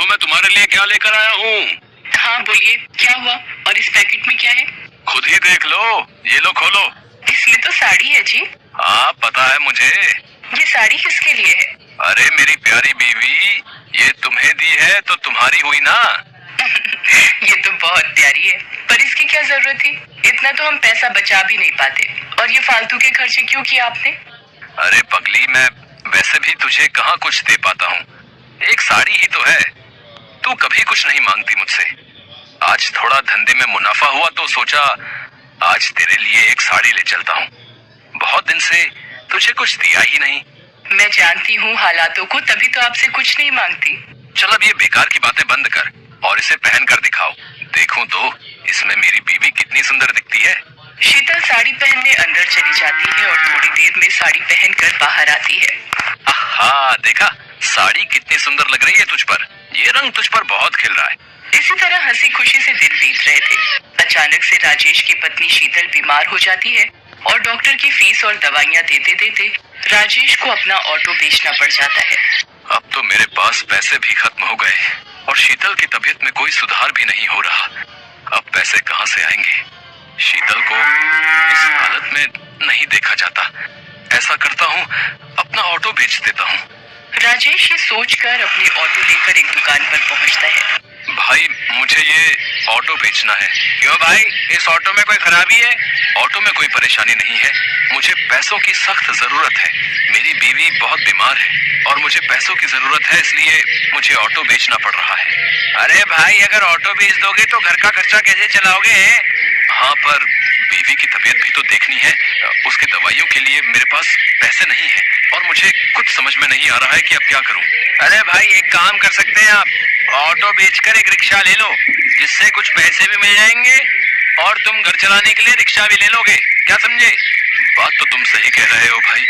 मैं तुम्हारे लिए क्या लेकर आया हूँ। हाँ बोलिए, क्या हुआ? और इस पैकेट में क्या है? खुद ही देख लो, ये लो खोलो। इसमें तो साड़ी है जी। हाँ पता है मुझे। ये साड़ी किसके लिए है? अरे मेरी प्यारी बीवी, ये तुम्हें दी है तो तुम्हारी हुई ना। ये तो बहुत प्यारी है, पर इसकी क्या जरूरत थी? इतना तो हम पैसा बचा भी नहीं पाते, और ये फालतू के खर्चे क्यों किया आपने? अरे पगली, मैं वैसे भी तुझे कहाँ कुछ दे पाता हूँ, एक साड़ी ही तो है। तू कभी कुछ नहीं मांगती मुझसे। आज थोड़ा धंधे में मुनाफा हुआ तो सोचा आज तेरे लिए एक साड़ी ले चलता हूँ। बहुत दिन से तुझे कुछ दिया ही नहीं। मैं जानती हूँ हालातों को, तभी तो आपसे कुछ नहीं मांगती। चल अब ये बेकार की बातें बंद कर और इसे पहन कर दिखाओ, देखूं तो इसमें मेरी बीवी कितनी सुंदर दिखती है। शीतल साड़ी पहनने अंदर चली जाती है और थोड़ी देर में साड़ी पहनकर बाहर आती है। आहा, देखा साड़ी कितनी सुंदर लग रही है तुझ पर। ये रंग तुझ पर बहुत खिल रहा है। इसी तरह हंसी खुशी से दिन बीत रहे थे। अचानक से राजेश की पत्नी शीतल बीमार हो जाती है और डॉक्टर की फीस और दवाइयाँ देते देते राजेश को अपना ऑटो बेचना पड़ जाता है। अब तो मेरे पास पैसे भी खत्म हो गए और शीतल की तबीयत में कोई सुधार भी नहीं हो रहा। अब पैसे कहाँ से आएंगे? शीतल को इस हालत में नहीं देखा जाता। ऐसा करता हूँ, अपना ऑटो बेच देता हूँ। राजेश ये सोचकर अपनी ऑटो लेकर एक दुकान पर पहुँचता है। भाई मुझे ये ऑटो बेचना है। क्यों भाई, इस ऑटो में कोई खराबी है? ऑटो में कोई परेशानी नहीं है, मुझे पैसों की सख्त जरूरत है। मेरी बीवी बहुत बीमार है और मुझे पैसों की जरूरत है, इसलिए मुझे ऑटो बेचना पड़ रहा है। अरे भाई, अगर ऑटो बेच दोगे तो घर का खर्चा कैसे चलाओगे? हाँ, पर बीवी की तबीयत भी तो देखनी है। उसकी दवाइयों के लिए मेरे पास पैसे नहीं है और मुझे कुछ समझ में नहीं आ रहा है कि अब क्या करूं। अरे भाई, एक काम कर सकते हैं आप, ऑटो बेचकर एक रिक्शा ले लो, जिससे कुछ पैसे भी मिल जाएंगे और तुम घर चलाने के लिए रिक्शा भी ले लोगे। क्या समझे? बात तो तुम सही कह रहे हो भाई।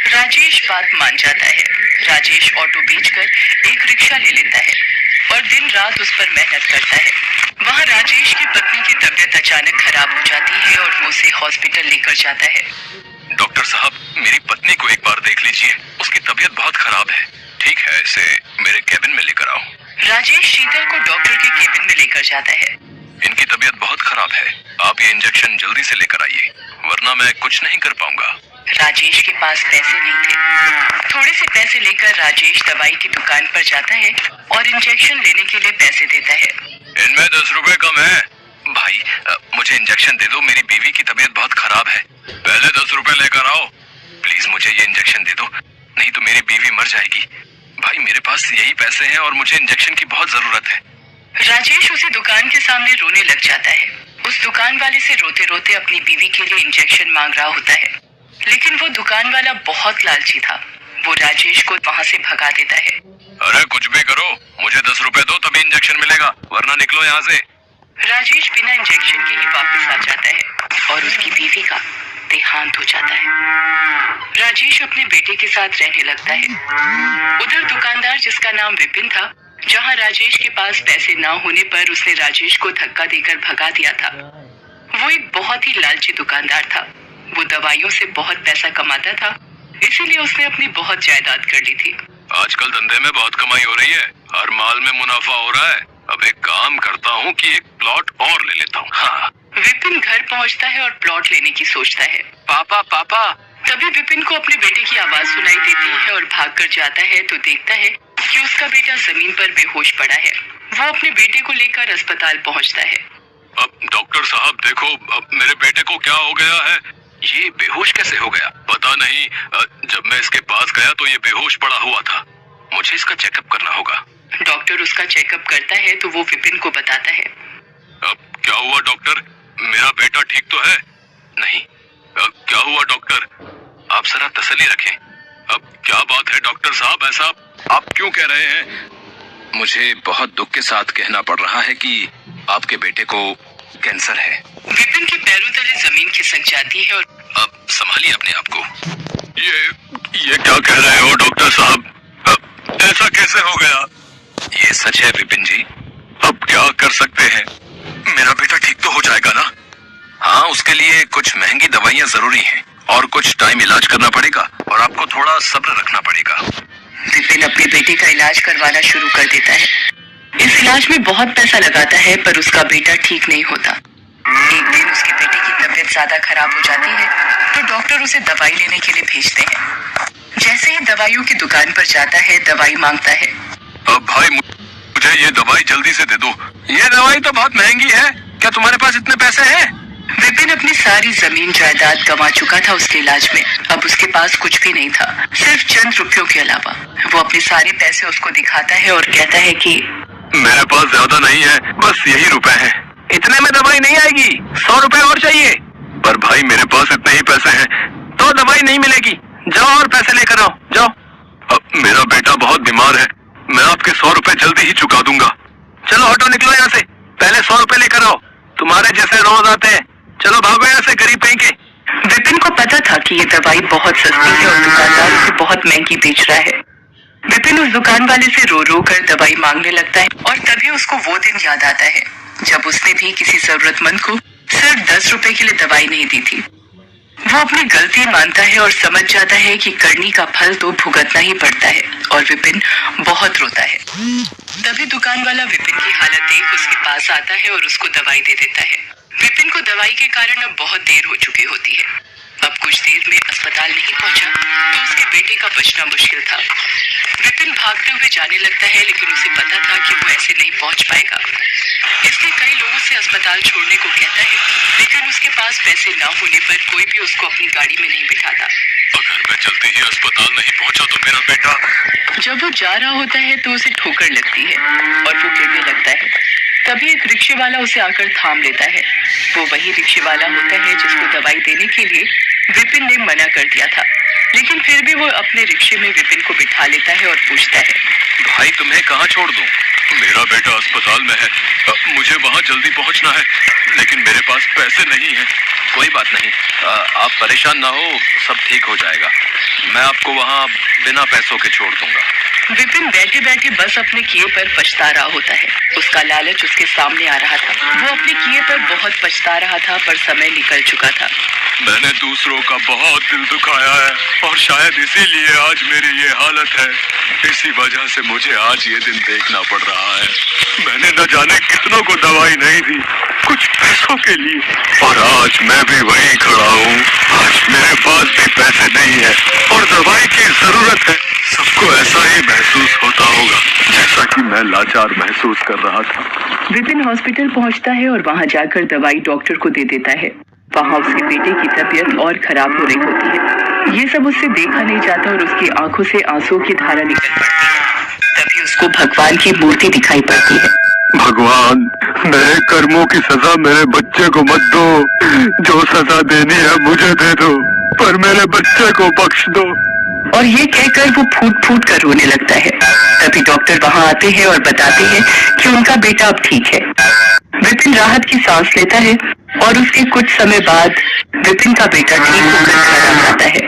राजेश बात मान जाता है। राजेश ऑटो बेचकर एक रिक्शा ले लेता है और दिन रात उस पर मेहनत करता है। वहाँ राजेश की पत्नी की तबीयत अचानक खराब हो जाती है और वो उसे हॉस्पिटल लेकर जाता है। डॉक्टर साहब, मेरी पत्नी को एक बार देख लीजिए, उसकी तबीयत बहुत खराब है। ठीक है, इसे मेरे केबिन में लेकर आओ। राजेश शीतल को डॉक्टर के केबिन में लेकर जाता है। इनकी तबीयत बहुत खराब है, आप ये इंजेक्शन जल्दी से लेकर आइए, वरना मैं कुछ नहीं कर पाऊंगा। राजेश के पास पैसे नहीं थे। थोड़े से पैसे लेकर राजेश दवाई की दुकान पर जाता है और इंजेक्शन लेने के लिए पैसे देता है। इनमें 10 रुपए कम है। भाई मुझे इंजेक्शन दे दो, मेरी बीवी की तबीयत बहुत खराब है। पहले 10 रुपए लेकर आओ प्लीज, मुझे ये इंजेक्शन दे दो, नहीं तो मेरी बीवी मर जाएगी। भाई मेरे पास यही पैसे हैं और मुझे इंजेक्शन की बहुत जरूरत है। राजेश उसी दुकान के सामने रोने लग जाता है। उस दुकान वाले से रोते रोते अपनी बीवी के लिए इंजेक्शन मांग रहा होता है, लेकिन वो दुकान वाला बहुत लालची था। वो राजेश को वहाँ से भगा देता है। अरे कुछ भी करो, मुझे 10 रुपए दो तभी इंजेक्शन मिलेगा, वरना निकलो यहाँ से। राजेश बिना इंजेक्शन के ही वापस आ जाता है और उसकी बीवी का देहांत हो जाता है। राजेश अपने बेटे के साथ रहने लगता है। उधर दुकानदार, जिसका नाम विपिन था, जहाँ राजेश के पास पैसे न होने पर उसने राजेश को धक्का देकर भगा दिया था, वो एक बहुत ही लालची दुकानदार था। वो दवाइयों से बहुत पैसा कमाता था, इसीलिए उसने अपनी बहुत जायदाद कर ली थी। आजकल धंधे में बहुत कमाई हो रही है, हर माल में मुनाफा हो रहा है। अब एक काम करता हूँ कि एक प्लॉट और ले लेता हूँ। हाँ। विपिन घर पहुँचता है और प्लॉट लेने की सोचता है। पापा पापा। तभी विपिन को अपने बेटे की आवाज सुनाई देती है और भाग कर जाता है तो देखता है कि उसका बेटा जमीन पर बेहोश पड़ा है। वो अपने बेटे को लेकर अस्पताल पहुँचता है। अब डॉक्टर साहब देखो, अब मेरे बेटे को क्या हो गया है? ये बेहोश कैसे हो गया? पता नहीं, जब मैं इसके पास गया तो ये बेहोश पड़ा हुआ था। मुझे इसका चेकअप करना होगा। डॉक्टर उसका चेकअप करता है तो वो विपिन को बताता है। अब क्या हुआ डॉक्टर? मेरा बेटा ठीक तो है? नहीं। क्या हुआ डॉक्टर? आप जरा तसल्ली रखें। अब क्या बात है डॉक्टर साहब, ऐसा आप क्यों कह रहे हैं? मुझे बहुत दुख के साथ कहना पड़ रहा है कि आपके बेटे को कैंसर है। विपिन के पैरों तले जमीन खिसक जाती है और अब संभालिए अपने आप को। ये क्या कह रहे हो डॉक्टर साहब? ऐसा कैसे हो गया? ये सच है विपिन जी। अब क्या कर सकते हैं? मेरा बेटा ठीक तो हो जाएगा ना? हाँ, उसके लिए कुछ महंगी दवाइयाँ जरूरी हैं और कुछ टाइम इलाज करना पड़ेगा और आपको थोड़ा सब्र रखना पड़ेगा। विपिन अपने बेटे का इलाज करवाना शुरू कर देता है। इलाज में बहुत पैसा लगाता है पर उसका बेटा ठीक नहीं होता। एक दिन उसके बेटे की तबीयत ज्यादा खराब हो जाती है तो डॉक्टर उसे दवाई लेने के लिए भेजते हैं। जैसे ही दवाइयों की दुकान पर जाता है दवाई मांगता है। अब भाई मुझे ये दवाई जल्दी से दे दो। ये दवाई तो बहुत महंगी है, क्या तुम्हारे पास इतने पैसे हैं? विपिन अपनी सारी जमीन जायदाद गंवा चुका था उसके इलाज में। अब उसके पास कुछ भी नहीं था, सिर्फ चंद रुपयों के अलावा। वो अपने सारे पैसे उसको दिखाता है और कहता है कि मेरे पास ज्यादा नहीं है, बस यही रुपए हैं। इतने में दवाई नहीं आएगी, 100 रुपए और चाहिए। पर भाई मेरे पास इतने ही पैसे हैं तो दवाई नहीं मिलेगी। जाओ और पैसे लेकर आओ, जाओ। अब मेरा बेटा बहुत बीमार है, मैं आपके 100 रुपए जल्दी ही चुका दूंगा। चलो हटो, निकलो यहाँ से, पहले 100 रुपए लेकर आओ। तुम्हारे जैसे रोज आते हैं, चलो भागो यहाँ से गरीब कहीं के। विपिन को पता था कि ये दवाई बहुत सस्ती है और दुकानदार उसे बहुत महंगी बेच रहा है। विपिन उस दुकान वाले से रो रो कर दवाई मांगने लगता है और तभी उसको वो दिन याद आता है जब उसने भी किसी जरूरतमंद को सिर्फ 10 रुपए के लिए दवाई नहीं दी थी। वो अपनी गलती मानता है और समझ जाता है कि करनी का फल तो भुगतना ही पड़ता है और विपिन बहुत रोता है। तभी दुकान वाला विपिन की हालत देख उसके पास आता है और उसको दवाई दे देता है। विपिन को दवाई के कारण अब बहुत देर हो चुकी होती है। अब कुछ देर में अस्पताल नहीं पहुंचा तो उसके बेटे का बचना मुश्किल था। विपिन भागते हुए जाने लगता है लेकिन उसे पता था कि वो ऐसे नहीं पहुंच पाएगा, इसलिए कई लोगों से अस्पताल छोड़ने को कहता है लेकिन उसके पास पैसे न होने पर कोई भी उसको अपनी गाड़ी में नहीं बिठाता। अगर मैं जल्दी ही अस्पताल नहीं पहुंचा तो मेरा बेटा। जब वो जा रहा होता है तो उसे ठोकर लगती है और वो गिरने लगता है। तभी एक रिक्शे वाला उसे आकर थाम लेता है। वो वही रिक्शे वाला होता है जिसको दवाई देने के लिए विपिन ने मना कर दिया था, लेकिन फिर भी वो अपने रिक्शे में विपिन को बिठा लेता है और पूछता है, भाई तुम्हें कहाँ छोड़ दूं? मेरा बेटा अस्पताल में है, मुझे वहाँ जल्दी पहुँचना है, लेकिन मेरे पास पैसे नहीं हैं। कोई बात नहीं, आप परेशान ना हो, सब ठीक हो जाएगा। मैं आपको वहाँ बिना पैसों के छोड़ दूंगा। विपिन बैठे बैठे बस अपने किए पर पछता रहा होता है। उसका लालच उसके सामने आ रहा था। वो अपने किए पर बहुत पछता रहा था पर समय निकल चुका था। मैंने दूसरों का बहुत दिल दुखाया है और शायद इसीलिए आज मेरी ये हालत है। इसी वजह से मुझे आज ये दिन देखना पड़ रहा है। मैंने न जाने कितनों को दवाई नहीं दी, कुछ पैसों के लिए, और आज मैं भी वहीं खड़ा हूँ। आज मेरे पास भी पैसे नहीं है और दवाई की जरूरत है। सबको ऐसा ही महसूस होता होगा जैसा कि मैं लाचार महसूस कर रहा था। विपिन हॉस्पिटल पहुंचता है और वहां जाकर दवाई डॉक्टर को दे देता है। वहां उसके बेटे की तबीयत और खराब हो रही होती है। ये सब उससे देखा नहीं जाता और उसकी आंखों से आंसुओं की धारा निकल पड़ती है। तभी उसको भगवान की मूर्ति दिखाई पड़ती है। भगवान, मेरे कर्मों की सजा मेरे बच्चे को मत दो। जो सजा देनी है मुझे दे दो, पर मेरे बच्चे को बख्श दो। और ये कहकर वो फूट फूट कर रोने लगता है। तभी डॉक्टर वहां आते हैं और बताते हैं कि उनका बेटा अब ठीक है। विपिन राहत की सांस लेता है और उसके कुछ समय बाद विपिन का बेटा ठीक होकर घर आ जाता है।